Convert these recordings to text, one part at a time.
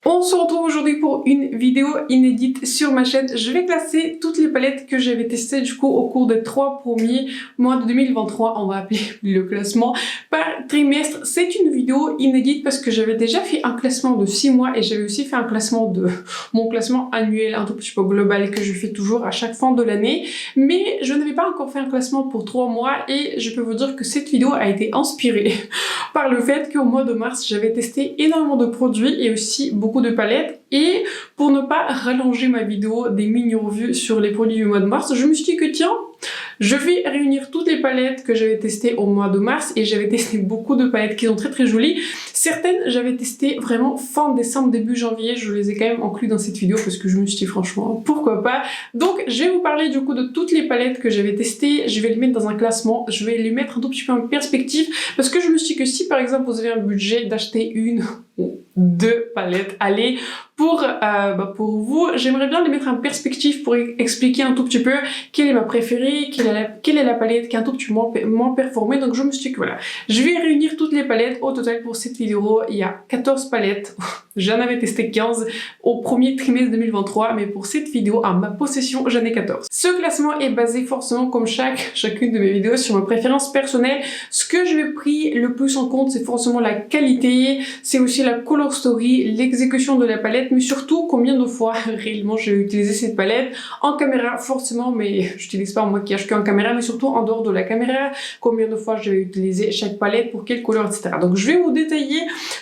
On se retrouve aujourd'hui pour une vidéo inédite sur ma chaîne. Je vais classer toutes les palettes que j'avais testées du coup au cours des 3 premiers mois de 2023. On va appeler le classement par trimestre. C'est une vidéo inédite parce que j'avais déjà fait un classement de 6 mois et j'avais aussi fait un classement de mon classement annuel, un tout petit peu global que je fais toujours à chaque fin de l'année. Mais je n'avais pas encore fait un classement pour 3 mois et je peux vous dire que cette vidéo a été inspirée par le fait qu'au mois de mars, j'avais testé énormément de produits et aussi beaucoup de palettes. Et pour ne pas rallonger ma vidéo des mini-revues sur les produits du mois de mars, je me suis dit que tiens, je vais réunir toutes les palettes que j'avais testées au mois de mars et j'avais testé beaucoup de palettes qui sont très jolies. Certaines, j'avais testé vraiment fin décembre, début janvier. Je les ai quand même inclus dans cette vidéo parce que je me suis dit franchement, pourquoi pas. Donc, je vais vous parler du coup de toutes les palettes que j'avais testées. Je vais les mettre dans un classement. Je vais les mettre un tout petit peu en perspective parce que je me suis dit que si par exemple vous avez un budget d'acheter une ou 2 palettes, allez, pour vous, j'aimerais bien les mettre en perspective pour expliquer un tout petit peu quelle est ma préférée, quelle est la palette qui est un tout petit peu moins performée. Donc je me suis dit que voilà, je vais réunir toutes les palettes. Au total pour cette vidéo, il y a 14 palettes. J'en avais testé 15 au premier trimestre 2023, mais pour cette vidéo, à ma possession, j'en ai 14. Ce classement est basé forcément, comme chacune de mes vidéos, sur mes préférences personnelles. Ce que je vais pris le plus en compte, c'est forcément la qualité, c'est aussi la color story, l'exécution de la palette, mais surtout combien de fois réellement j'ai utilisé cette palette en caméra, forcément, mais j'utilise pas en maquillage qu'en caméra, mais surtout en dehors de la caméra, combien de fois j'ai utilisé chaque palette, pour quelle couleur, etc. Donc je vais vous détailler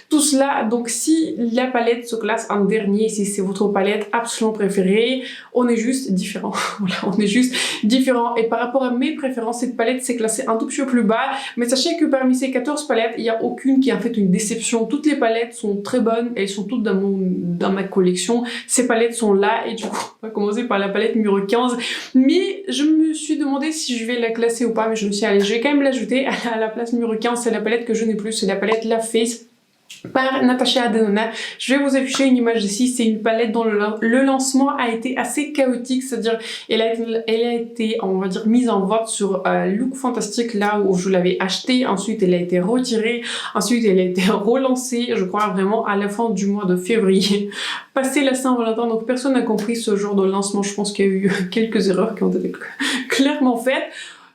tout cela. Donc si la palette se classe en dernier, si c'est votre palette absolument préférée, on est juste différent. Voilà, on est juste différent. Et par rapport à mes préférences, cette palette s'est classée un tout petit peu plus bas, mais sachez que parmi ces 14 palettes, il n'y a aucune qui est en fait une déception. Toutes les palettes sont très bonnes, elles sont toutes dans ma collection. Ces palettes sont là et du coup, on va commencer par la palette numéro 15. Mais je me suis demandé si je vais la classer ou pas, mais je me suis dit, allez, je vais quand même l'ajouter à la place numéro 15. C'est la palette que je n'ai plus, c'est la palette La Face par Natasha Denona. Je vais vous afficher une image ici. C'est une palette dont le lancement a été assez chaotique, c'est-à-dire elle a été, on va dire, mise en vente sur Look Fantastic, là où je l'avais achetée. Ensuite, elle a été retirée. Ensuite, elle a été relancée, je crois vraiment à la fin du mois de février. Passé la Saint-Valentin, donc personne n'a compris ce genre de lancement. Je pense qu'il y a eu quelques erreurs qui ont été clairement faites.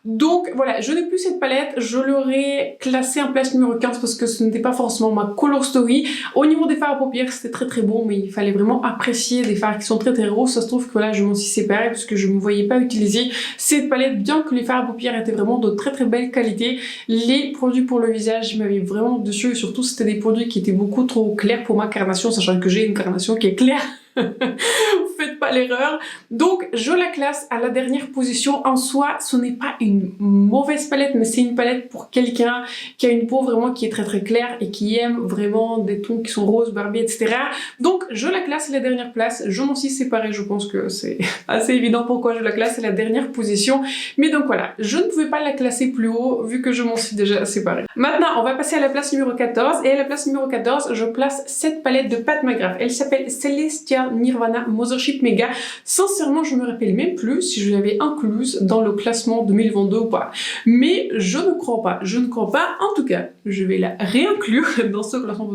Donc voilà, je n'ai plus cette palette, je l'aurais classée en place numéro 15 parce que ce n'était pas forcément ma color story. Au niveau des fards à paupières, c'était très bon, mais il fallait vraiment apprécier des fards qui sont très roses. Ça se trouve que là, je m'en suis séparée parce que je ne me voyais pas utiliser cette palette, bien que les fards à paupières étaient vraiment de très belle qualité. Les produits pour le visage m'avaient vraiment dessus et surtout c'était des produits qui étaient beaucoup trop clairs pour ma carnation, sachant que j'ai une carnation qui est claire. Faites pas l'erreur. Donc je la classe à la dernière position. En soi, ce n'est pas une mauvaise palette, mais c'est une palette pour quelqu'un qui a une peau vraiment qui est très claire et qui aime vraiment des tons qui sont roses, Barbie, etc. Donc je la classe à la dernière place. Je m'en suis séparée, je pense que c'est assez évident pourquoi je la classe à la dernière position. Mais donc voilà, je ne pouvais pas la classer plus haut vu que je m'en suis déjà séparée. Maintenant, on va passer à la place numéro 14. Et à la place numéro 14, je place cette palette de Pat McGrath. Elle s'appelle Celestial Nirvana Mothership Mega. Sincèrement, je me rappelle même plus si je l'avais incluse dans le classement 2022 ou pas. Mais je ne crois pas. Je ne crois pas. En tout cas, je vais la réinclure dans ce classement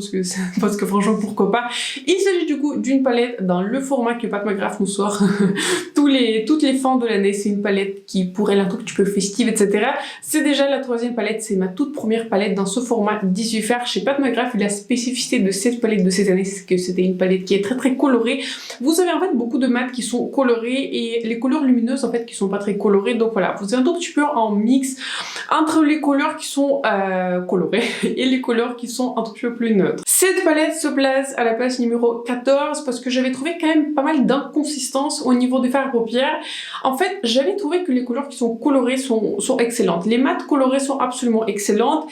parce que franchement, pourquoi pas. Il s'agit du coup d'une palette dans le format que Pat McGrath nous sort toutes les fins de l'année. C'est une palette qui pourrait être un tout petit peu festive, etc. C'est déjà la 3e palette. C'est ma toute première palette dans ce format 18 fers chez Pat McGrath. La spécificité de cette palette de cette année, c'est que c'était une palette qui est très colorée. Vous avez en fait beaucoup de mat qui sont colorés et les couleurs lumineuses en fait qui sont pas très colorées. Donc voilà, vous êtes un tout petit peu en mix entre les couleurs qui sont colorées et les couleurs qui sont un tout petit peu plus neutres. Cette palette se place à la place numéro 14 parce que j'avais trouvé quand même pas mal d'inconsistances au niveau des fards à paupières. En fait, j'avais trouvé que les couleurs qui sont colorées sont excellentes. Les mats colorées sont absolument excellentes.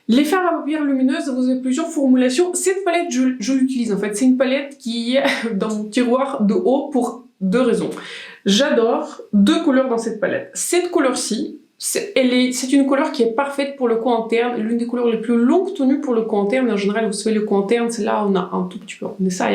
Les fards à paupières lumineuses, vous avez plusieurs formulations. Cette palette, je l'utilise en fait. C'est une palette qui est dans mon tiroir de haut pour 2 raisons. J'adore 2 couleurs dans cette palette. Cette couleur-ci, c'est une couleur qui est parfaite pour le coin interne, l'une des couleurs les plus longues tenues pour le coin interne. En général, vous savez, le coin interne, c'est là où on a un tout petit peu, on est ça,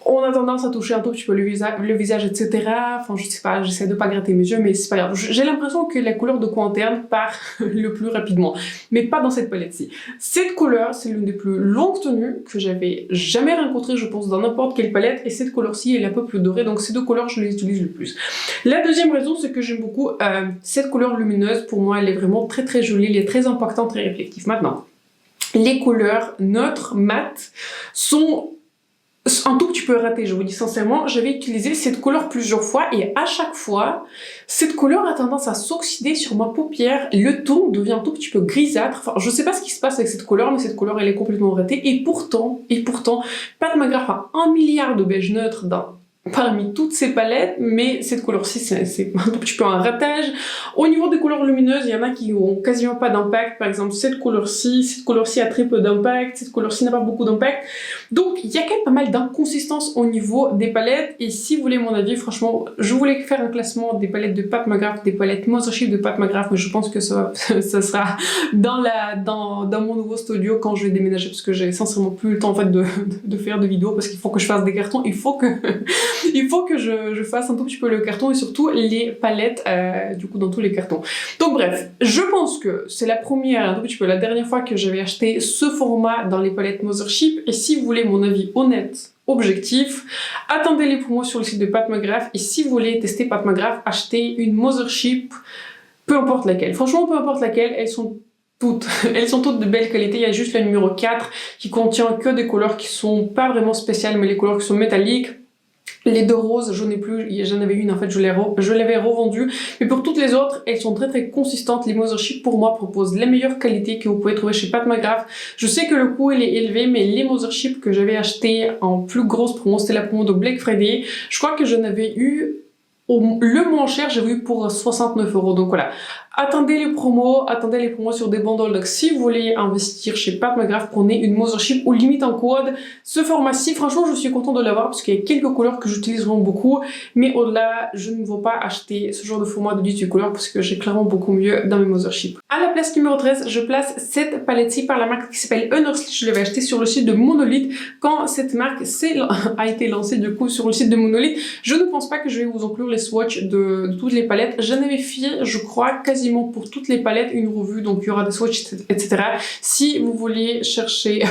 on a tendance à toucher un tout petit peu le visage, etc. Enfin, je sais pas, j'essaie de pas gratter mes yeux, mais c'est pas grave. J'ai l'impression que la couleur de coin interne part le plus rapidement, mais pas dans cette palette-ci. Cette couleur, c'est l'une des plus longues tenues que j'avais jamais rencontrées, je pense, dans n'importe quelle palette, et cette couleur-ci, elle est un peu plus dorée, donc ces deux couleurs, je les utilise le plus. La deuxième raison, c'est que j'aime beaucoup cette couleur lumineuse. Pour moi, elle est vraiment très très jolie, elle est très impactante, très réflective. Maintenant, les couleurs neutres, mates, sont un tout petit peu raté, je vous dis sincèrement. J'avais utilisé cette couleur plusieurs fois et à chaque fois, cette couleur a tendance à s'oxyder sur ma paupière. Le ton devient un tout petit peu grisâtre. Enfin, je sais pas ce qui se passe avec cette couleur, mais cette couleur, elle est complètement ratée. Et pourtant, Pat McGrath a 1 milliard de beige neutre parmi toutes ces palettes, mais cette couleur-ci, c'est un tout petit peu un ratage. Au niveau des couleurs lumineuses, il y en a qui ont quasiment pas d'impact. Par exemple, cette couleur-ci a très peu d'impact, cette couleur-ci n'a pas beaucoup d'impact. Donc, il y a quand même pas mal d'inconsistances au niveau des palettes. Et si vous voulez mon avis, franchement, je voulais faire un classement des palettes de Pat McGrath, des palettes Mothership de Pat McGrath, mais je pense que ça sera dans mon nouveau studio quand je vais déménager, parce que j'ai sincèrement plus le temps en fait de faire de vidéos, parce qu'il faut que je fasse des cartons, il faut que je fasse un tout petit peu le carton et surtout les palettes du coup dans tous les cartons. Donc bref, je pense que c'est la dernière fois que j'avais acheté ce format dans les palettes Mothership, et si vous voulez mon avis honnête, objectif, attendez les promos sur le site de Pat McGrath, et si vous voulez tester Pat McGrath, achetez une Mothership, peu importe laquelle. Franchement, peu importe laquelle, elles sont toutes de belle qualité. Il y a juste la numéro 4 qui contient que des couleurs qui sont pas vraiment spéciales, mais les couleurs qui sont métalliques. Les deux roses, j'en ai plus, j'en avais une en fait, je l'avais revendue, mais pour toutes les autres, elles sont très très consistantes. Les Mothership pour moi proposent la meilleure qualité que vous pouvez trouver chez Pat McGrath. Je sais que le coût il est élevé, mais les Mothership que j'avais acheté en plus grosse promo, c'était la promo de Black Friday. Je crois que j'en avais eu le moins cher, j'ai vu pour 69 €. Donc voilà. Attendez les promos sur des bundles. Donc si vous voulez investir chez Pat McGrath, prenez une Mothership ou limite en code. Ce format-ci, franchement, je suis contente de l'avoir parce qu'il y a quelques couleurs que j'utilise vraiment beaucoup. Mais au-delà, je ne vais pas acheter ce genre de format de 18 couleurs parce que j'ai clairement beaucoup mieux dans mes Mothership. À la place numéro 13, je place cette palette-ci par la marque qui s'appelle Unearthly. Je l'avais achetée sur le site de Monolith quand cette marque a été lancée du coup sur le site de Monolith. Je ne pense pas que je vais vous inclure les swatchs de toutes les palettes. J'en avais fait, je crois, quasiment pour toutes les palettes une revue, donc il y aura des swatchs, etc. Si vous voulez chercher,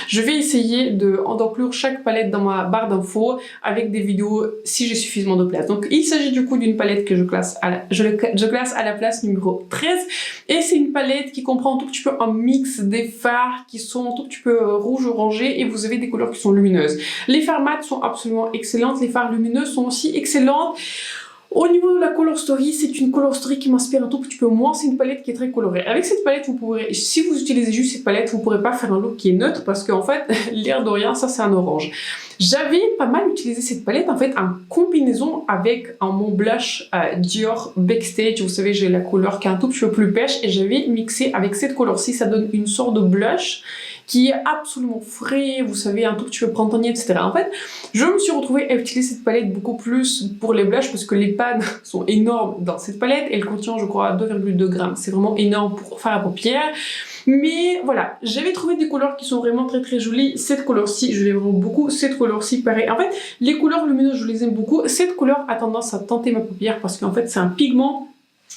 je vais essayer d'inclure chaque palette dans ma barre d'infos avec des vidéos si j'ai suffisamment de place. Donc il s'agit du coup d'une palette que je classe à la place numéro 13, et c'est une palette qui comprend un tout petit peu un mix des fards qui sont un tout petit peu rouge-orangé, et vous avez des couleurs qui sont lumineuses. Les fards mat sont absolument excellentes, les fards lumineux sont aussi excellentes. Au niveau de la color story, c'est une color story qui m'inspire un tout petit peu moins, c'est une palette qui est très colorée. Avec cette palette, vous pourrez, si vous utilisez juste cette palette, vous pourrez pas faire un look qui est neutre parce qu'en fait, l'air de rien, ça c'est un orange. J'avais pas mal utilisé cette palette en fait en combinaison avec mon blush Dior Backstage. Vous savez, j'ai la couleur qui est un tout petit peu plus pêche et j'avais mixé avec cette couleur-ci, ça donne une sorte de blush qui est absolument frais, vous savez, un tout petit peu printanier, etc. En fait, je me suis retrouvée à utiliser cette palette beaucoup plus pour les blushs parce que les pads sont énormes dans cette palette. Elle contient, je crois, 2,2 grammes. C'est vraiment énorme pour faire la paupière. Mais voilà, j'avais trouvé des couleurs qui sont vraiment très très jolies. Cette couleur-ci, je l'aime vraiment beaucoup. Cette couleur-ci, pareil. En fait, les couleurs lumineuses, je les aime beaucoup. Cette couleur a tendance à tenter ma paupière parce qu'en fait, c'est un pigment.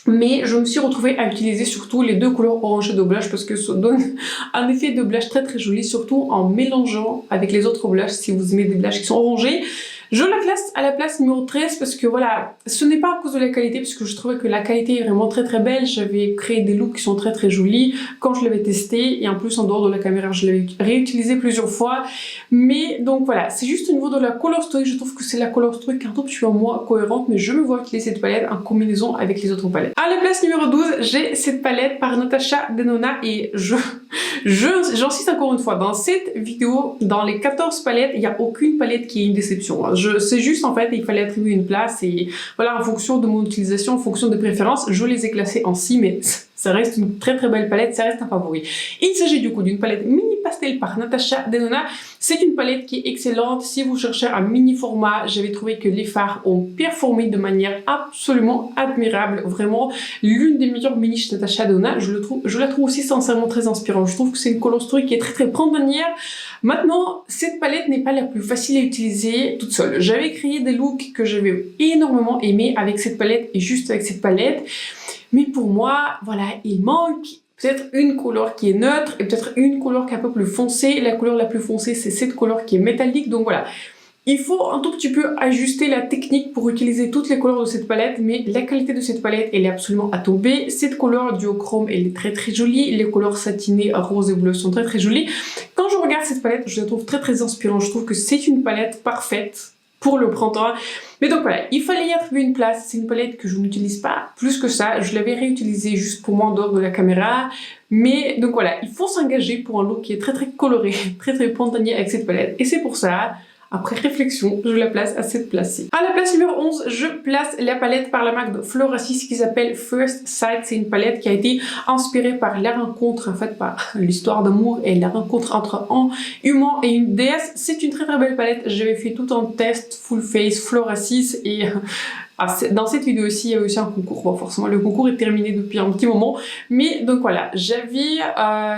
Mais je me suis retrouvée à utiliser surtout les deux couleurs orangées de blush parce que ça donne un effet de blush très très joli, surtout en mélangeant avec les autres blushs. Si vous aimez des blushs qui sont orangés, je la classe à la place numéro 13 parce que voilà, ce n'est pas à cause de la qualité, parce que je trouvais que la qualité est vraiment très très belle. J'avais créé des looks qui sont très très jolis quand je l'avais testé, et en plus en dehors de la caméra je l'avais réutilisé plusieurs fois. Mais donc voilà, c'est juste au niveau de la color story, je trouve que c'est la color story qui est un tout petit peu moins cohérente, mais je me vois utiliser cette palette en combinaison avec les autres palettes. À la place numéro 12, j'ai cette palette par Natasha Denona, et j'insiste encore une fois, dans cette vidéo, dans les 14 palettes, il n'y a aucune palette qui est une déception. C'est juste en fait, il fallait attribuer une place, et voilà, en fonction de mon utilisation, en fonction des préférences, je les ai classées en 6, mais ça reste une très très belle palette, ça reste un favori. Il s'agit du coup d'une palette mini Pastel par Natasha Denona. C'est une palette qui est excellente. Si vous cherchez un mini format, j'avais trouvé que les fards ont performé de manière absolument admirable. Vraiment, l'une des meilleures mini chez Natasha Denona. Je la trouve aussi sincèrement très inspirante. Je trouve que c'est une color story qui est très printanière. Maintenant, cette palette n'est pas la plus facile à utiliser toute seule. J'avais créé des looks que j'avais énormément aimé avec cette palette et juste avec cette palette. Mais pour moi, voilà, il manque peut-être une couleur qui est neutre et peut-être une couleur qui est un peu plus foncée. La couleur la plus foncée, c'est cette couleur qui est métallique. Donc voilà, il faut un tout petit peu ajuster la technique pour utiliser toutes les couleurs de cette palette, mais la qualité de cette palette, elle est absolument à tomber. Cette couleur duochrome, elle est très jolie. Les couleurs satinées, rose et bleu sont très jolies. Quand je regarde cette palette, je la trouve très inspirante. Je trouve que c'est une palette parfaite pour le printemps. Mais donc voilà, il fallait y attribuer une place. C'est une palette que je n'utilise pas plus que ça. Je l'avais réutilisée juste pour moi en dehors de la caméra. Mais donc voilà, il faut s'engager pour un look qui est très coloré, très printanier avec cette palette. Et c'est pour ça, après réflexion, je la place à cette place-ci. À la place numéro 11, je place la palette par la marque de Floracis qui s'appelle First Sight. C'est une palette qui a été inspirée par la rencontre, en fait par l'histoire d'amour et la rencontre entre un humain et une déesse. C'est une très belle palette. J'avais fait tout un test full face Floracis et dans cette vidéo aussi, il y avait aussi un concours. Bon, forcément, le concours est terminé depuis un petit moment. Mais donc voilà, j'avais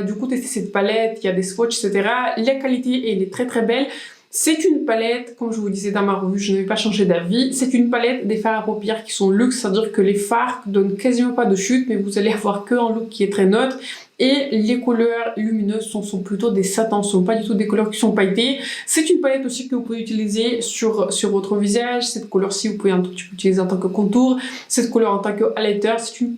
du coup testé cette palette. Il y a des swatchs, etc. La qualité, elle est très belle. C'est une palette, comme je vous disais dans ma revue, je n'avais pas changé d'avis. C'est une palette des fards à paupières qui sont luxe, c'est-à-dire que les fards donnent quasiment pas de chute, mais vous allez avoir qu'un look qui est très neutre. Et les couleurs lumineuses sont plutôt des satins, ce sont pas du tout des couleurs qui sont pailletées. C'est une palette aussi que vous pouvez utiliser sur votre visage. Cette couleur-ci, vous pouvez un tout petit peu utiliser en tant que contour. Cette couleur en tant que highlighter.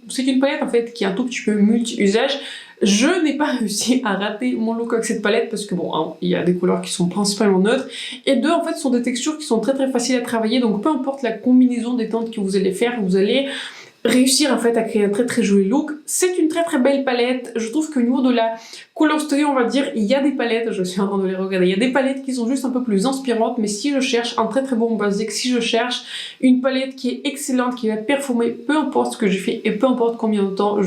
C'est une palette en fait qui est un tout petit peu multi-usage. Je n'ai pas réussi à rater mon look avec cette palette parce que bon, hein, il y a des couleurs qui sont principalement neutres et deux, en fait, ce sont des textures qui sont très faciles à travailler. Donc peu importe la combinaison des teintes que vous allez faire, vous allez réussir en fait à créer un très joli look. C'est une très belle palette. Je trouve qu'au niveau de la color story, on va dire, il y a des palettes, je suis en train de les regarder, il y a des palettes qui sont juste un peu plus inspirantes, mais si je cherche un très bon basique, si je cherche une palette qui est excellente, qui va performer, peu importe ce que j'ai fait et peu importe combien de temps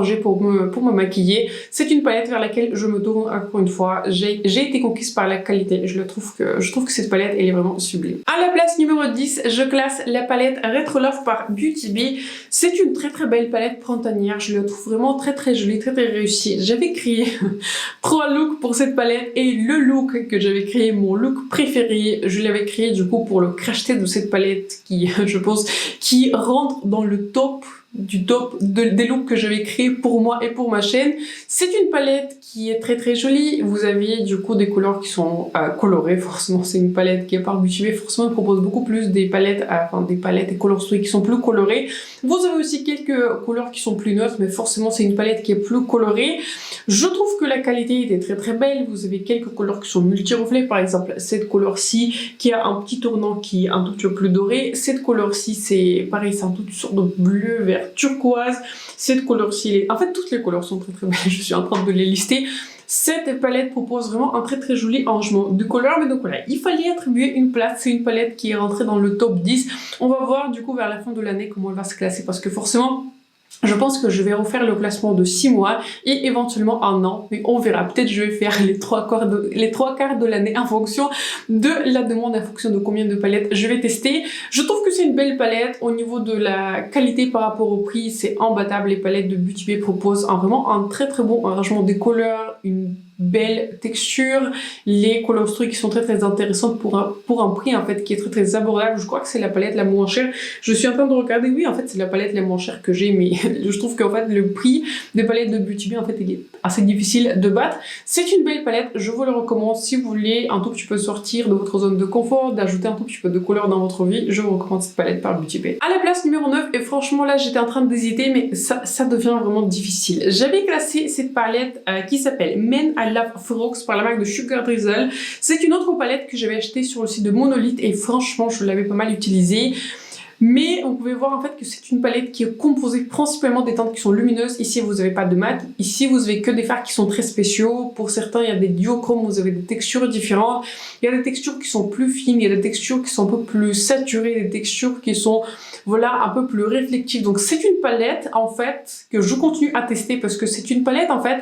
j'ai pour me maquiller. C'est une palette vers laquelle je me tourne encore une fois. J'ai été conquise par la qualité. Je trouve que cette palette, elle est vraiment sublime. À la place numéro 10, je classe la palette Retro Love par Beauty Bay. C'est une très belle palette printanière. Je la trouve vraiment très jolie, très réussie. J'avais créé 3 looks pour cette palette et le look que j'avais créé, mon look préféré, je l'avais créé du coup pour le crash test de cette palette qui, je pense, qui rentre dans le top des looks que j'avais créé pour moi et pour ma chaîne. C'est une palette qui est très jolie. Vous avez du coup des couleurs qui sont colorées. Forcément, c'est une palette qui est par Beauty Bay. Forcément, elle propose beaucoup plus des palettes, et color story qui sont plus colorées. Vous avez aussi quelques couleurs qui sont plus neutres, mais forcément, c'est une palette qui est plus colorée. Je trouve que la qualité était très belle. Vous avez quelques couleurs qui sont multi-reflets. Par exemple, cette couleur-ci qui a un petit tournant qui est un tout petit peu plus doré. Cette couleur-ci, c'est pareil, c'est un toute sorte de bleu vert turquoise. Cette couleur-ci, en fait toutes les couleurs sont très belles, je suis en train de les lister. Cette palette propose vraiment un très joli arrangement de couleurs, mais donc voilà, il fallait attribuer une place. C'est une palette qui est rentrée dans le top 10. On va voir du coup vers la fin de l'année comment elle va se classer, parce que forcément je pense que je vais refaire le classement de 6 mois et éventuellement un an, mais on verra. Peut-être je vais faire les trois quarts de l'année en fonction de la demande, en fonction de combien de palettes je vais tester. Je trouve que c'est une belle palette. Au niveau de la qualité par rapport au prix, c'est imbattable. Les palettes de Beauty Bay proposent vraiment un très bon arrangement des couleurs, une belle texture, les color story qui sont très intéressantes pour un prix en fait qui est très abordable. Je crois que c'est la palette la moins chère. Je suis en train de regarder, oui en fait c'est la palette la moins chère que j'ai, mais je trouve qu'en fait le prix des palettes de Beauty Bay en fait il est assez difficile de battre. C'est une belle palette, je vous le recommande si vous voulez un tout petit peu sortir de votre zone de confort, d'ajouter un tout petit peu de couleur dans votre vie. Je vous recommande cette palette par Beauty Bay. À la place numéro 9, et franchement là j'étais en train d'hésiter, mais ça devient vraiment difficile. J'avais classé cette palette qui s'appelle Men I Love Frogs par la marque de Sugar Drizzle. C'est une autre palette que j'avais achetée sur le site de Monolith et franchement je l'avais pas mal utilisée. Mais vous pouvez voir en fait que c'est une palette qui est composée principalement des teintes qui sont lumineuses. Ici vous n'avez pas de mat, ici vous avez que des fards qui sont très spéciaux. Pour certains il y a des duochromes, vous avez des textures différentes. Il y a des textures qui sont plus fines, il y a des textures qui sont un peu plus saturées, des textures qui sont voilà un peu plus réflectives. Donc c'est une palette en fait que je continue à tester parce que c'est une palette en fait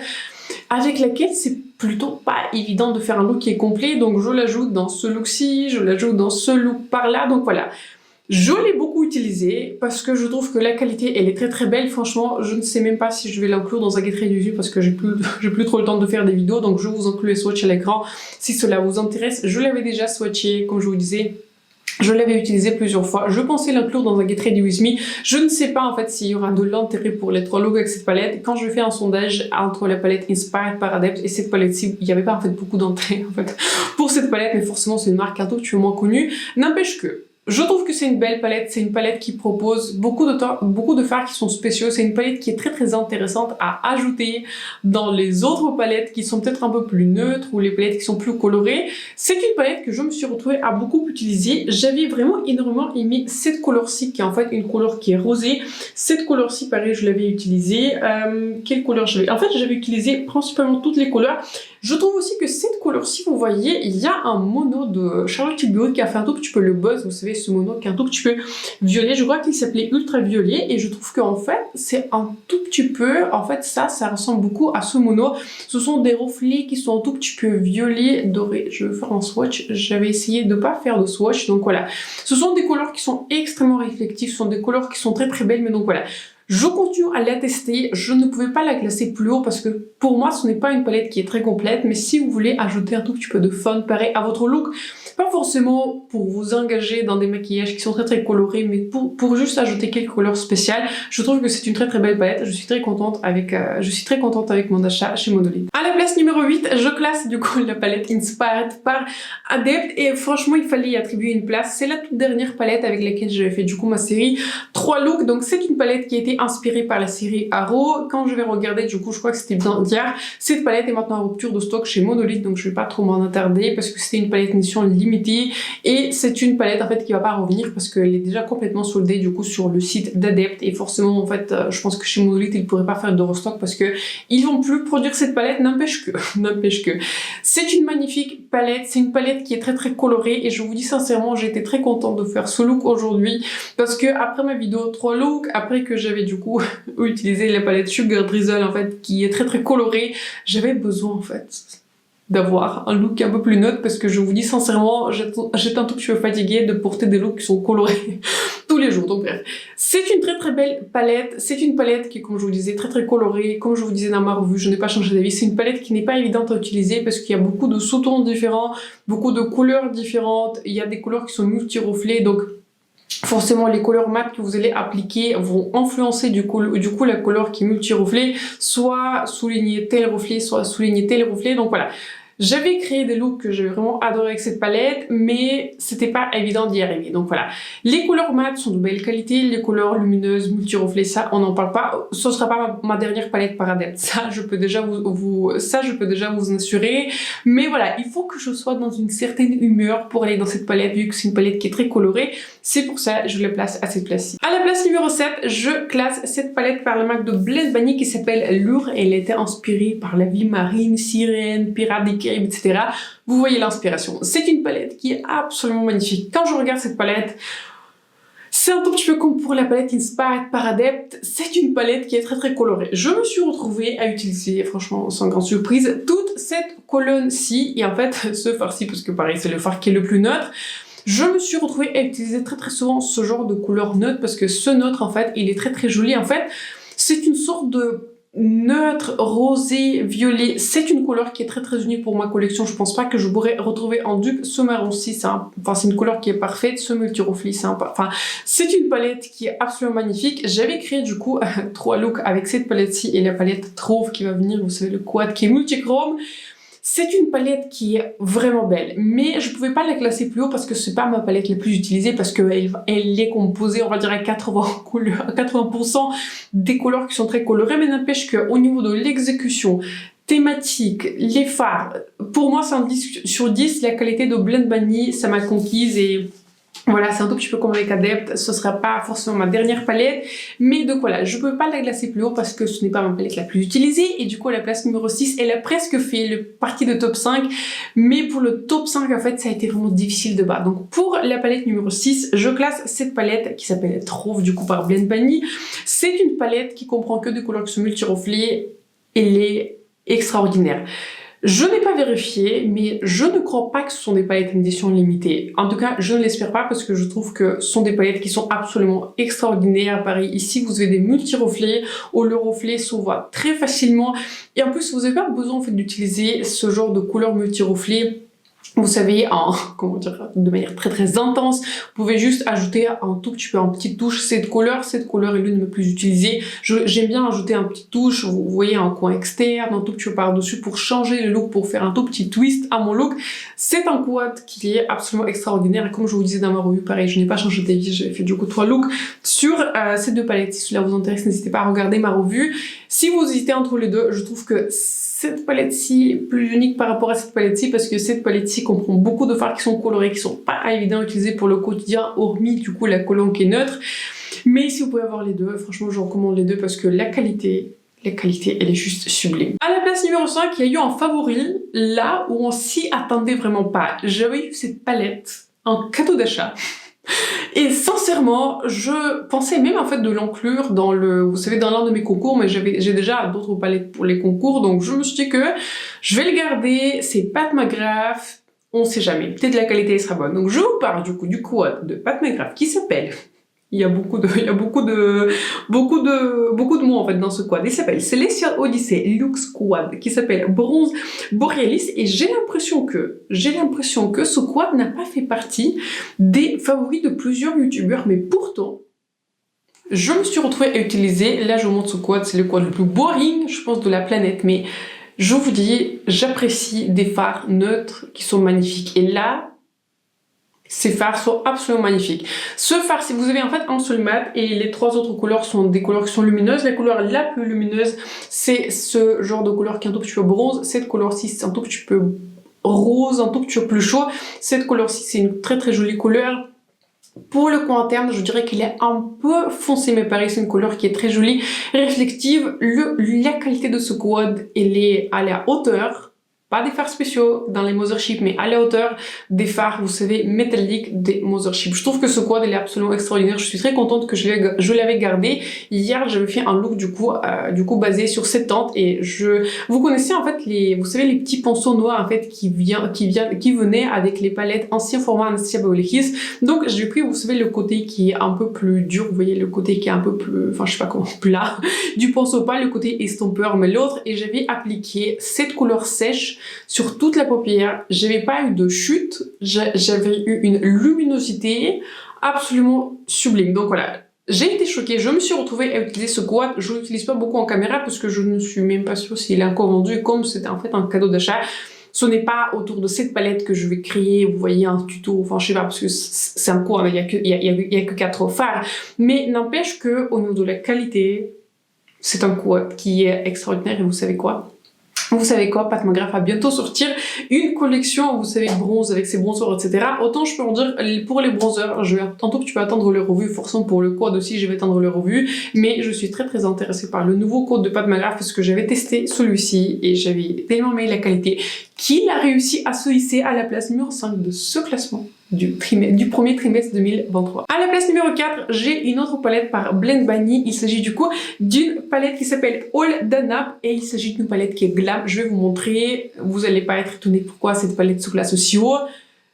avec laquelle c'est plutôt pas évident de faire un look qui est complet, donc je l'ajoute dans ce look-ci, je l'ajoute dans ce look par-là, donc voilà. Je l'ai beaucoup utilisé parce que je trouve que la qualité elle est très belle. Franchement, je ne sais même pas si je vais l'inclure dans un Get Ready With You parce que j'ai plus trop le temps de faire des vidéos, donc je vous inclus les swatchs à l'écran si cela vous intéresse. Je l'avais déjà swatché, comme je vous disais. Je l'avais utilisé plusieurs fois. Je pensais l'inclure dans un Get Ready With Me. Je ne sais pas en fait s'il y aura de l'intérêt pour les 3 looks avec cette palette. Quand je fais un sondage entre la palette Inspired par Adept et cette palette-ci, il n'y avait pas en fait beaucoup d'entrée en fait pour cette palette, mais forcément c'est une marque un tout petit peu moins connue. N'empêche que je trouve que c'est une belle palette, c'est une palette qui propose beaucoup de fards qui sont spéciaux, c'est une palette qui est très intéressante à ajouter dans les autres palettes qui sont peut-être un peu plus neutres ou les palettes qui sont plus colorées. C'est une palette que je me suis retrouvée à beaucoup utiliser. J'avais vraiment énormément aimé cette couleur-ci qui est en fait une couleur qui est rosée. Cette couleur-ci, pareil, je l'avais utilisée. Quelle couleur j'avais? En fait, j'avais utilisé principalement toutes les couleurs. Je trouve aussi que cette couleur-ci, vous voyez, il y a un mono de Charlotte Tilbury qui a fait un tout petit peu le buzz, vous savez, ce mono qui est un tout petit peu violet. Je crois qu'il s'appelait Ultra Violet et je trouve qu'en fait, c'est un tout petit peu, en fait, ça ressemble beaucoup à ce mono. Ce sont des reflets qui sont un tout petit peu violet, doré. Je vais faire un swatch. J'avais essayé de pas faire de swatch, donc voilà. Ce sont des couleurs qui sont extrêmement réflectives, ce sont des couleurs qui sont très belles, mais donc voilà. Je continue à la tester, je ne pouvais pas la classer plus haut parce que pour moi ce n'est pas une palette qui est très complète, mais si vous voulez ajouter un tout petit peu de fun pareil à votre look, pas forcément pour vous engager dans des maquillages qui sont très colorés, mais pour juste ajouter quelques couleurs spéciales, je trouve que c'est une très belle palette. Je suis très contente avec mon achat chez Monolith. À la place numéro 8, je classe du coup la palette Inspired par Adept et franchement il fallait y attribuer une place. C'est la toute dernière palette avec laquelle j'avais fait du coup ma série 3 looks, donc c'est une palette qui a été inspirée par la série Arrow. Quand je vais regarder du coup, je crois que c'était bien hier, cette palette est maintenant en rupture de stock chez Monolith, donc je vais pas trop m'en attarder parce que c'était une palette édition limitée et c'est une palette en fait qui va pas revenir parce qu'elle est déjà complètement soldée du coup sur le site d'Adept et forcément en fait je pense que chez Monolith ils pourraient pas faire de restock parce que ils vont plus produire cette palette, n'empêche que c'est une magnifique palette, c'est une palette qui est très colorée et je vous dis sincèrement j'ai été très contente de faire ce look aujourd'hui parce que après ma vidéo 3 looks, après que j'avais du coup utilisé la palette Sugar Drizzle en fait qui est très colorée, j'avais besoin en fait d'avoir un look un peu plus neutre parce que je vous dis sincèrement j'étais un tout petit peu fatiguée de porter des looks qui sont colorés tous les jours. Donc bref, c'est une très belle palette, c'est une palette qui est comme je vous disais très colorée, comme je vous disais dans ma revue, je n'ai pas changé d'avis, c'est une palette qui n'est pas évidente à utiliser parce qu'il y a beaucoup de sous-tons différents, beaucoup de couleurs différentes, il y a des couleurs qui sont multi-reflets, donc forcément les couleurs mat que vous allez appliquer vont influencer du coup la couleur qui est multi-reflet, soit souligner tel reflet, soit souligner tel reflet, donc voilà. J'avais créé des looks que j'ai vraiment adoré avec cette palette, mais c'était pas évident d'y arriver. Donc voilà. Les couleurs mat sont de belle qualité, les couleurs lumineuses, multi-reflets, ça, on n'en parle pas. Ce sera pas ma dernière palette par Adept. Ça, je peux déjà vous assurer. Mais voilà, il faut que je sois dans une certaine humeur pour aller dans cette palette, vu que c'est une palette qui est très colorée. C'est pour ça que je la place à cette place-ci. À la place numéro 7, je classe cette palette par la marque de Blend Bunny qui s'appelle Lure. Elle était inspirée par la vie marine, sirène, pirate des Caraïbes, etc. Vous voyez l'inspiration. C'est une palette qui est absolument magnifique. Quand je regarde cette palette, c'est un tout petit peu comme pour la palette Inspired par Adept. C'est une palette qui est très colorée. Je me suis retrouvée à utiliser, franchement, sans grande surprise, toute cette colonne-ci et en fait ce fard-ci, parce que pareil, c'est le fard qui est le plus neutre. Je me suis retrouvée à utiliser très souvent ce genre de couleur neutre parce que ce neutre, en fait, il est très joli. En fait, c'est une sorte de neutre, rosé, violet. C'est une couleur qui est très unie pour ma collection. Je pense pas que je pourrais retrouver en dupe. Ce marron-ci, c'est une couleur qui est parfaite. Ce multi-reflet, c'est une palette qui est absolument magnifique. J'avais créé du coup 3 looks avec cette palette-ci et la palette Trove qui va venir, vous savez, le quad qui est multichrome. C'est une palette qui est vraiment belle, mais je pouvais pas la classer plus haut parce que c'est pas ma palette la plus utilisée parce qu'elle est composée, on va dire à 80% des couleurs qui sont très colorées, mais n'empêche qu'au niveau de l'exécution, thématique, les fards, pour moi c'est un 10 sur 10, la qualité de Blend Bunny, ça m'a conquise et voilà, c'est un tout petit peu comme avec Adept, ce sera pas forcément ma dernière palette, mais donc voilà, je peux pas la classer plus haut parce que ce n'est pas ma palette la plus utilisée, et du coup à la place numéro 6, elle a presque fait le partie de top 5, mais pour le top 5 en fait ça a été vraiment difficile de battre. Donc pour la palette numéro 6, je classe cette palette qui s'appelle Trove du coup par Blend Bunny. C'est une palette qui comprend que des couleurs qui sont multi-reflets, elle est extraordinaire. Je n'ai pas vérifié, mais je ne crois pas que ce sont des palettes édition limitée. En tout cas, je ne l'espère pas parce que je trouve que ce sont des palettes qui sont absolument extraordinaires. Pareil, ici, vous avez des multi-reflets où le reflet se voit très facilement. Et en plus, vous n'avez pas besoin en fait, d'utiliser ce genre de couleur multi-reflet. Vous savez, comment dire, de manière très intense, vous pouvez juste ajouter un tout petit peu, en petite touche, cette couleur est l'une de mes plus utilisées. J'aime bien ajouter un petit touche, vous voyez, un coin externe, un tout petit peu par-dessus pour changer le look, pour faire un tout petit twist à mon look. C'est un quad qui est absolument extraordinaire et comme je vous disais dans ma revue, pareil, je n'ai pas changé d'avis, j'ai fait du coup 3 looks sur ces deux palettes. Si cela vous intéresse, n'hésitez pas à regarder ma revue. Si vous hésitez entre les deux, je trouve que cette palette-ci est plus unique par rapport à cette palette-ci parce que cette palette-ci comprend beaucoup de fards qui sont colorés, qui sont pas évidents à utiliser pour le quotidien, hormis du coup la colonne qui est neutre. Mais si vous pouvez avoir les deux, franchement je recommande les deux parce que la qualité elle est juste sublime. À la place numéro 5, il y a eu un favori, là où on s'y attendait vraiment pas. J'avais eu cette palette en cadeau d'achat. Et sincèrement, je pensais même en fait de l'inclure dans vous savez, dans l'un de mes concours, mais j'ai déjà d'autres palettes pour les concours, donc je me suis dit que je vais le garder, c'est Pat McGrath, on sait jamais, peut-être la qualité sera bonne. Donc je vous parle du coup du quad de Pat McGrath qui s'appelle, il y a beaucoup de mots en fait dans ce quad. Il s'appelle Celestial Odyssey Luxe Quad, qui s'appelle Bronze Borealis, et j'ai l'impression que ce quad n'a pas fait partie des favoris de plusieurs youtubeurs, mais pourtant, je me suis retrouvée à utiliser, là je vous montre ce quad, c'est le quad le plus boring, je pense, de la planète, mais je vous dis, j'apprécie des fards neutres qui sont magnifiques, et là, ces fards sont absolument magnifiques. Ce fard, si vous avez en fait un seul mat et les 3 autres couleurs sont des couleurs qui sont lumineuses, la couleur la plus lumineuse, c'est ce genre de couleur qui est un tout petit peu bronze. Cette couleur-ci, c'est un tout petit peu rose, un tout petit peu plus chaud. Cette couleur-ci, c'est une très jolie couleur. Pour le coin interne, je dirais qu'il est un peu foncé, mais pareil, c'est une couleur qui est très jolie, réflective. La qualité de ce quad, elle est à la hauteur. Pas des fards spéciaux dans les Mothership, mais à la hauteur des fards, vous savez, métalliques des Mothership. Je trouve que ce quad, il est absolument extraordinaire. Je suis très contente que je l'avais gardé. Hier, j'avais fait un look du coup basé sur cette tente et vous connaissez en fait vous savez, les petits pinceaux noirs en fait qui venaient avec les palettes ancien format Anastasia Beverly Hills. Donc, j'ai pris, vous savez, le côté qui est un peu plus dur. Vous voyez, le côté qui est un peu plus, enfin, je sais pas comment, plat du pinceau, pas le côté estompeur, mais l'autre. Et j'avais appliqué cette couleur sèche sur toute la paupière. J'avais pas eu de chute, j'avais eu une luminosité absolument sublime. Donc voilà, j'ai été choquée, je me suis retrouvée à utiliser ce quad. Je l'utilise pas beaucoup en caméra parce que je ne suis même pas sûre s'il est encore vendu, et comme c'était en fait un cadeau d'achat, ce n'est pas autour de cette palette que je vais créer, vous voyez, un tuto, enfin je sais pas, parce que c'est un quad, il y a que 4 fards, mais n'empêche que au niveau de la qualité, c'est un quad qui est extraordinaire. Et vous savez quoi? Vous savez quoi, Pat McGrath va bientôt sortir une collection, vous savez, bronze avec ses bronzers, etc. Autant je peux en dire, pour les bronzers, tantôt que tu peux attendre les revues, forcément pour le quad aussi, je vais attendre les revues, mais je suis très intéressée par le nouveau quad de Pat McGrath parce que j'avais testé celui-ci et j'avais tellement aimé la qualité qu'il a réussi à se hisser à la place numéro 5 de ce classement du premier trimestre 2023. À la place numéro 4, j'ai une autre palette par Blend Bunny. Il s'agit du coup d'une palette qui s'appelle All Done Up et il s'agit d'une palette qui est glam. Je vais vous montrer, vous allez pas être étonnés pourquoi cette palette se classe aussi haut.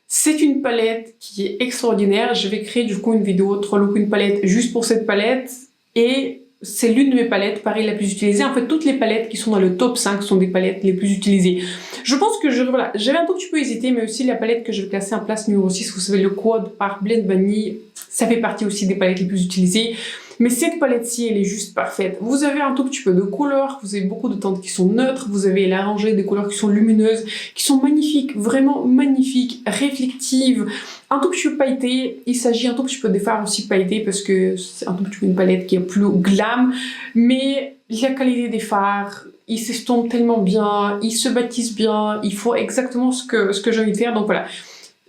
C'est une palette qui est extraordinaire. Je vais créer du coup une vidéo 3 looks, une palette juste pour cette palette et c'est l'une de mes palettes, pareil, la plus utilisée. En fait, toutes les palettes qui sont dans le top 5 sont des palettes les plus utilisées. Je pense que voilà, j'avais un tout petit peu hésité, mais aussi la palette que je vais classer en place numéro 6, vous savez, le quad par Blend Bunny, ça fait partie aussi des palettes les plus utilisées. Mais cette palette-ci, elle est juste parfaite. Vous avez un tout petit peu de couleurs, vous avez beaucoup de teintes qui sont neutres, vous avez la rangée des couleurs qui sont lumineuses, qui sont magnifiques, vraiment magnifiques, réflectives, un tout petit peu pailletées. Il s'agit un tout petit peu des fards aussi pailletés parce que c'est un tout petit peu une palette qui est plus glam, mais la qualité des fards, ils s'estompent tellement bien, ils se bâtissent bien, il faut exactement ce que j'ai envie de faire. Donc voilà,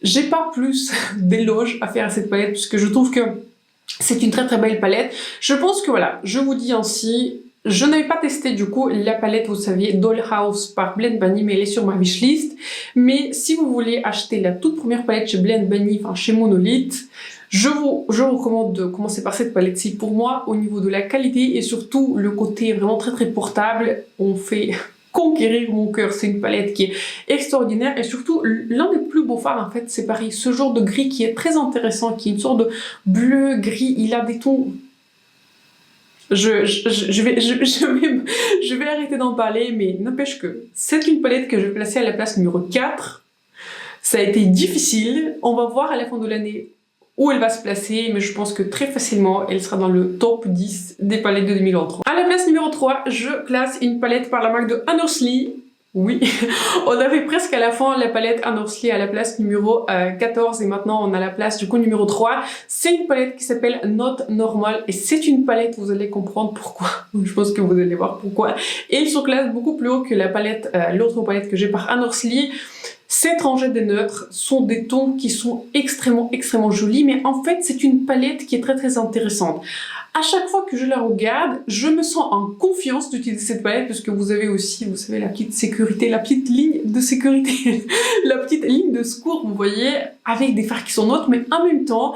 j'ai pas plus d'éloges à faire à cette palette puisque je trouve que c'est une très belle palette. Je pense que voilà, je vous dis ainsi, je n'avais pas testé du coup la palette, vous savez, Dollhouse par Blend Bunny, mais elle est sur ma wishlist. Mais si vous voulez acheter la toute première palette chez Blend Bunny, enfin chez Monolith, je vous recommande de commencer par cette palette-ci. Pour moi, au niveau de la qualité et surtout le côté vraiment très portable, on fait conquérir mon cœur. C'est une palette qui est extraordinaire et surtout l'un des plus beaux fards en fait, c'est pareil, ce genre de gris qui est très intéressant, qui est une sorte de bleu gris. Il a des tons. Je vais arrêter d'en parler, mais n'empêche que c'est une palette que je vais placer à la place numéro 4. Ça a été difficile. On va voir à la fin de l'année où elle va se placer, mais je pense que très facilement, elle sera dans le top 10 des palettes de 2023. À la place numéro 3, je classe une palette par la marque de Anne Orsley. Oui, on avait presque à la fin la palette Anne Orsley à la place numéro 14 et maintenant on a la place du coup numéro 3. C'est une palette qui s'appelle Not Normal et c'est une palette, vous allez comprendre pourquoi. Je pense que vous allez voir pourquoi. Et elle se classe beaucoup plus haut que la palette, l'autre palette que j'ai par Anne Orsley. Ces rangées des neutres sont des tons qui sont extrêmement jolis, mais en fait c'est une palette qui est très intéressante. À chaque fois que je la regarde, je me sens en confiance d'utiliser cette palette parce que vous avez aussi, vous savez, la petite sécurité, la petite ligne de sécurité, la petite ligne de secours, vous voyez, avec des fards qui sont neutres, mais en même temps,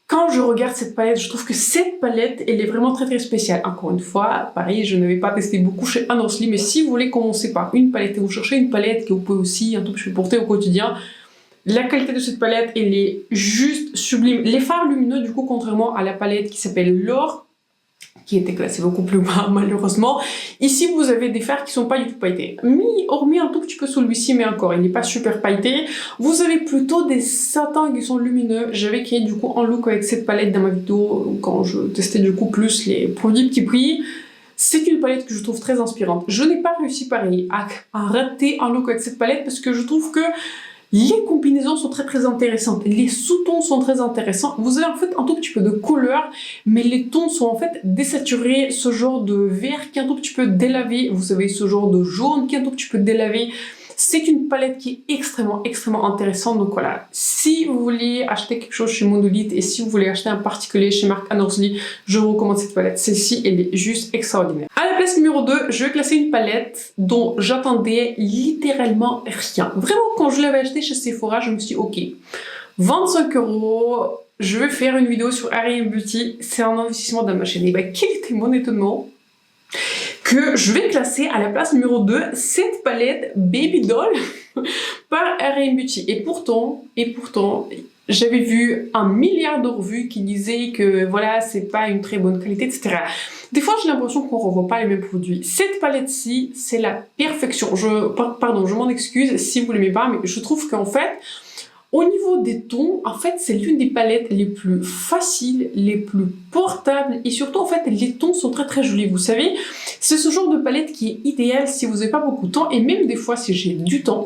quand je regarde cette palette, je trouve que cette palette, elle est vraiment très spéciale. Encore une fois, pareil, je ne vais pas tester beaucoup chez Anne Orsley, mais si vous voulez commencer par une palette et vous cherchez une palette que vous pouvez aussi un tout petit peu porter au quotidien, la qualité de cette palette, elle est juste sublime. Les fards lumineux, du coup, contrairement à la palette qui s'appelle l'or, qui était classée beaucoup plus bas, malheureusement. Ici, vous avez des fards qui sont pas du tout pailletés. Hormis un tout petit peu celui-ci, mais encore, il n'est pas super pailleté. Vous avez plutôt des satins qui sont lumineux. J'avais créé, du coup, un look avec cette palette dans ma vidéo, quand je testais, du coup, plus les produits petit prix. C'est une palette que je trouve très inspirante. Je n'ai pas réussi, pareil, à rater un look avec cette palette, parce que je trouve que les combinaisons sont très intéressantes, les sous-tons sont très intéressants. Vous avez en fait un tout petit peu de couleur, mais les tons sont en fait désaturés, ce genre de vert qui est un tout petit peu délavé, vous avez ce genre de jaune qui est un tout petit peu délavé. C'est une palette qui est extrêmement intéressante, donc voilà. Si vous voulez acheter quelque chose chez Monolith et si vous voulez acheter un particulier chez marque Anne Orsley, je vous recommande cette palette. Celle-ci, elle est juste extraordinaire. À la place numéro 2, je vais classer une palette dont j'attendais littéralement rien. Vraiment, quand je l'avais achetée chez Sephora, je me suis dit, ok, 25 €, je vais faire une vidéo sur R&M Beauty, c'est un investissement dans ma chaîne. Et ben, quel était mon étonnement que je vais classer à la place numéro 2 cette palette Baby Doll par R&M Beauty. Et pourtant, j'avais vu 1 milliard de revues qui disaient que voilà, c'est pas une très bonne qualité, etc. Des fois, j'ai l'impression qu'on ne revoit pas les mêmes produits. Cette palette-ci, c'est la perfection. Pardon, je m'en excuse si vous l'aimez pas, mais je trouve qu'en fait, au niveau des tons, en fait, c'est l'une des palettes les plus faciles, les plus portables et surtout, en fait, les tons sont très jolis. Vous savez, c'est ce genre de palette qui est idéal si vous n'avez pas beaucoup de temps et même des fois, si j'ai du temps,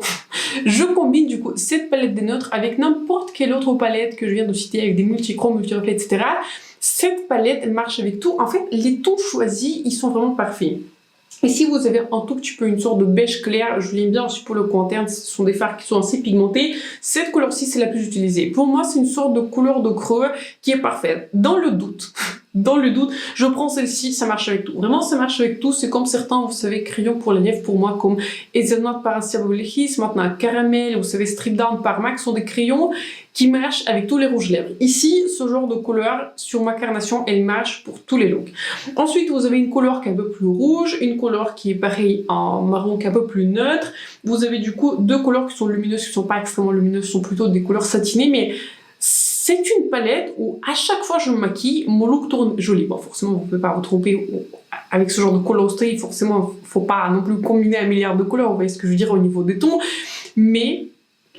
je combine du coup cette palette des neutres avec n'importe quelle autre palette que je viens de citer avec des multichromes, multireflets, etc. Cette palette, elle marche avec tout. En fait, les tons choisis, ils sont vraiment parfaits. Et si vous avez un tout petit peu une sorte de beige clair, je l'aime bien aussi pour le coin interne, ce sont des fards qui sont assez pigmentés, cette couleur-ci c'est la plus utilisée. Pour moi c'est une sorte de couleur de creux qui est parfaite. Dans le doute, je prends celle-ci, ça marche avec tout. Vraiment ça marche avec tout, c'est comme certains, vous savez, crayons pour les lèvres pour moi comme Hazelnut par Anastasia Beverly Hills, maintenant Caramel, vous savez Strip Down par MAC sont des crayons qui marchent avec tous les rouges lèvres. Ici, ce genre de couleur sur ma carnation, elle marche pour tous les looks. Ensuite, vous avez une couleur qui est un peu plus rouge, une couleur qui est pareil en marron qui est un peu plus neutre. Vous avez du coup deux couleurs qui sont lumineuses, qui ne sont pas extrêmement lumineuses, sont plutôt des couleurs satinées, mais c'est une palette où à chaque fois que je me maquille, mon look tourne joli. Bon, forcément, vous ne pouvez pas vous tromper avec ce genre de colorsterie, forcément, il ne faut pas non plus combiner 1 milliard de couleurs, vous voyez ce que je veux dire au niveau des tons, mais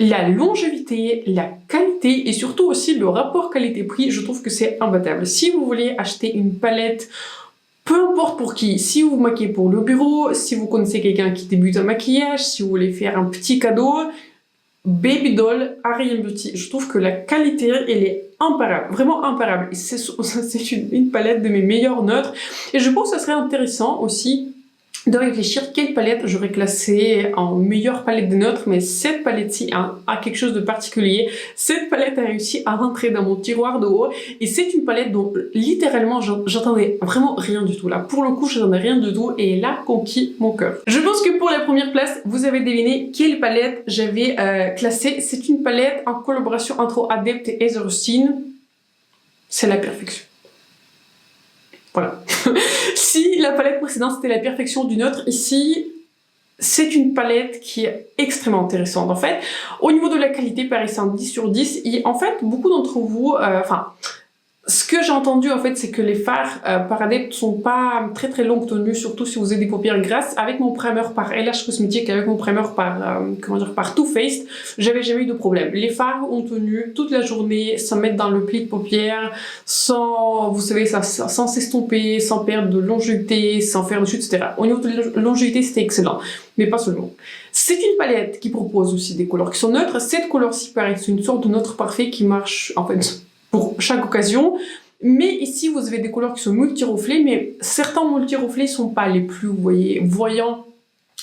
la longévité, la qualité et surtout aussi le rapport qualité-prix, je trouve que c'est imbattable. Si vous voulez acheter une palette, peu importe pour qui, si vous vous maquillez pour le bureau, si vous connaissez quelqu'un qui débute en maquillage, si vous voulez faire un petit cadeau, Baby Doll, R&M Beauty, je trouve que la qualité, elle est imparable, vraiment imparable. C'est une palette de mes meilleurs neutres et je pense que ça serait intéressant aussi de réfléchir quelle palette j'aurais classée en meilleure palette de neutres, mais cette palette-ci a quelque chose de particulier. Cette palette a réussi à rentrer dans mon tiroir de haut et c'est une palette dont littéralement j'attendais vraiment rien du tout là. Pour le coup, j'attendais rien du tout et elle a conquis mon cœur. Je pense que pour la première place, vous avez deviné quelle palette j'avais classée. C'est une palette en collaboration entre Adept et Heather Austin. C'est la perfection. Voilà. Si la palette précédente c'était la perfection du neutre, ici c'est une palette qui est extrêmement intéressante. En fait, au niveau de la qualité, pareil, c'est un 10 sur 10. Et en fait, beaucoup d'entre vous, ce que j'ai entendu, en fait, c'est que les fards par Adept sont pas très très longue tenue, surtout si vous avez des paupières grasses. Avec mon primer par LH Cosmetics, avec mon primer par, par Too Faced, j'avais jamais eu de problème. Les fards ont tenu toute la journée, sans mettre dans le pli de paupières, sans, vous savez, sans s'estomper, sans perdre de longévité, sans faire de chute, etc. Au niveau de la longévité, c'était excellent. Mais pas seulement. C'est une palette qui propose aussi des couleurs qui sont neutres. Cette couleur-ci, pareil, c'est une sorte de neutre parfait qui marche, en fait, pour chaque occasion. Mais ici, vous avez des couleurs qui sont multi-reflets, mais certains multi-reflets sont pas les plus, vous voyez, voyants,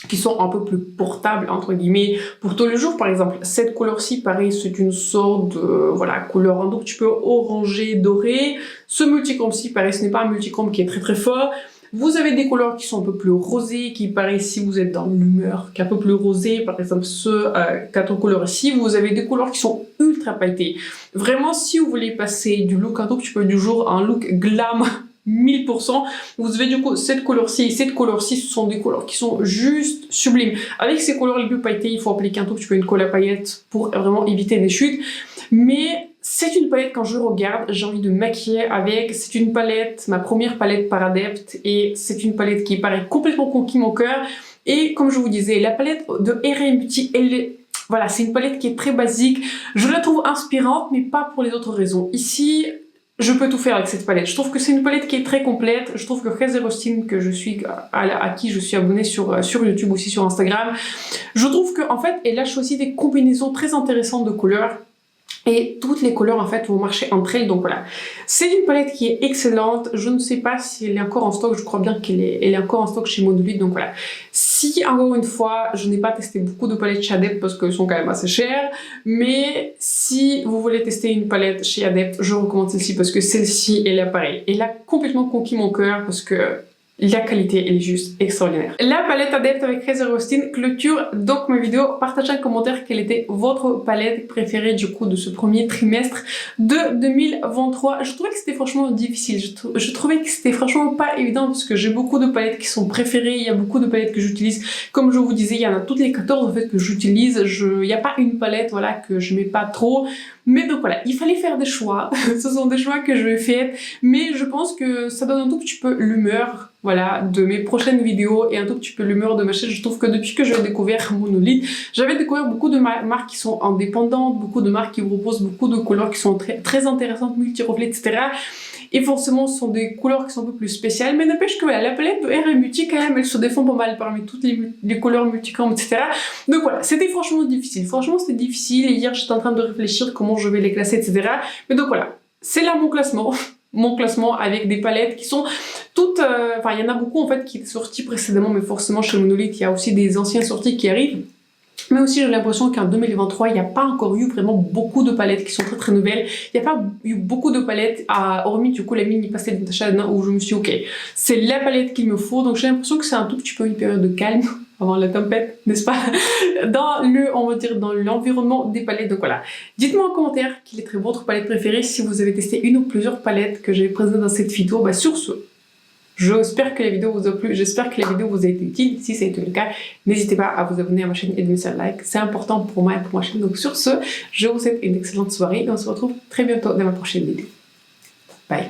qui sont un peu plus portables, entre guillemets, pour tous les jours. Par exemple, cette couleur-ci, pareil, c'est une sorte de, voilà, couleur un petit peu orangé, doré. Ce multichrome-ci, pareil, ce n'est pas un multichrome qui est très très fort. Vous avez des couleurs qui sont un peu plus rosées, qui pareil, si vous êtes dans l'humeur, qui est un peu plus rosé, par exemple ce 4 couleurs ici, vous avez des couleurs qui sont ultra pailletées. Vraiment, si vous voulez passer du look un tout petit peu du jour à un look glam 1000%, vous avez du coup cette couleur-ci et cette couleur-ci, ce sont des couleurs qui sont juste sublimes. Avec ces couleurs les plus pailletées, il faut appliquer un tout petit peu une colle à paillettes pour vraiment éviter des chutes. Mais c'est une palette, quand je regarde, j'ai envie de me maquiller avec. C'est une palette, ma première palette par Adept, et c'est une palette qui paraît complètement conquis mon cœur. Et comme je vous disais, la palette de RM Beauty, voilà, c'est une palette qui est très basique. Je la trouve inspirante, mais pas pour les autres raisons. Ici, je peux tout faire avec cette palette. Je trouve que c'est une palette qui est très complète. Je trouve que Heather Austin, que je suis, à qui je suis abonnée sur YouTube, aussi sur Instagram, je trouve qu'en fait, elle a choisi des combinaisons très intéressantes de couleurs. Et toutes les couleurs en fait vont marcher entre elles, donc voilà. C'est une palette qui est excellente, je ne sais pas si elle est encore en stock, je crois bien qu'elle est encore en stock chez Monolith, donc voilà. Si, encore une fois, je n'ai pas testé beaucoup de palettes chez Adept parce qu'elles sont quand même assez chères, mais si vous voulez tester une palette chez Adept, je recommande celle-ci parce que celle-ci, elle est pareille. Elle a complètement conquis mon cœur parce que la qualité, elle est juste extraordinaire. La palette Adept avec Heather Austin clôture donc ma vidéo. Partagez en commentaire quelle était votre palette préférée du coup de ce premier trimestre de 2023. Je trouvais que c'était franchement difficile. Je trouvais que c'était franchement pas évident parce que j'ai beaucoup de palettes qui sont préférées. Il y a beaucoup de palettes que j'utilise. Comme je vous disais, il y en a toutes les 14 en fait que j'utilise. Il n'y a pas une palette voilà que je mets pas trop. Mais donc voilà, il fallait faire des choix. Ce sont des choix que je vais faire. Mais je pense que ça donne un tout petit peu l'humeur, voilà, de mes prochaines vidéos et un tout petit peu l'humeur de ma chaîne. Je trouve que depuis que j'ai découvert Monolith, j'avais découvert beaucoup de marques qui sont indépendantes, beaucoup de marques qui proposent beaucoup de couleurs qui sont très, très intéressantes, multi-reflets, etc. Et forcément, ce sont des couleurs qui sont un peu plus spéciales, mais n'empêche que voilà, la palette de RM Beauty, quand même, elle se défend pas mal parmi toutes les couleurs multichromes, etc. Donc voilà, c'était franchement difficile. Franchement, c'était difficile. Et hier, j'étais en train de réfléchir comment je vais les classer, etc. Mais donc voilà, c'est là mon classement. Mon classement avec des palettes qui sont toutes... Enfin, il y en a beaucoup, en fait, qui étaient sorties précédemment, mais forcément, chez Monolith, il y a aussi des anciennes sorties qui arrivent. Mais aussi, j'ai l'impression qu'en 2023, il n'y a pas encore eu vraiment beaucoup de palettes qui sont très très nouvelles. Il n'y a pas eu beaucoup de palettes, hormis du coup la mini pastel de Natasha Denona où je me suis dit, ok, c'est la palette qu'il me faut. Donc j'ai l'impression que c'est un tout petit peu une période de calme avant la tempête, n'est-ce pas? On va dire, dans l'environnement des palettes. Donc voilà. Dites-moi en commentaire quelle est votre palette préférée, si vous avez testé une ou plusieurs palettes que j'ai présentées dans cette vidéo. Bah, sur ce, j'espère que la vidéo vous a plu, j'espère que la vidéo vous a été utile. Si ça a été le cas, n'hésitez pas à vous abonner à ma chaîne et de me faire like. C'est important pour moi et pour ma chaîne. Donc sur ce, je vous souhaite une excellente soirée et on se retrouve très bientôt dans ma prochaine vidéo.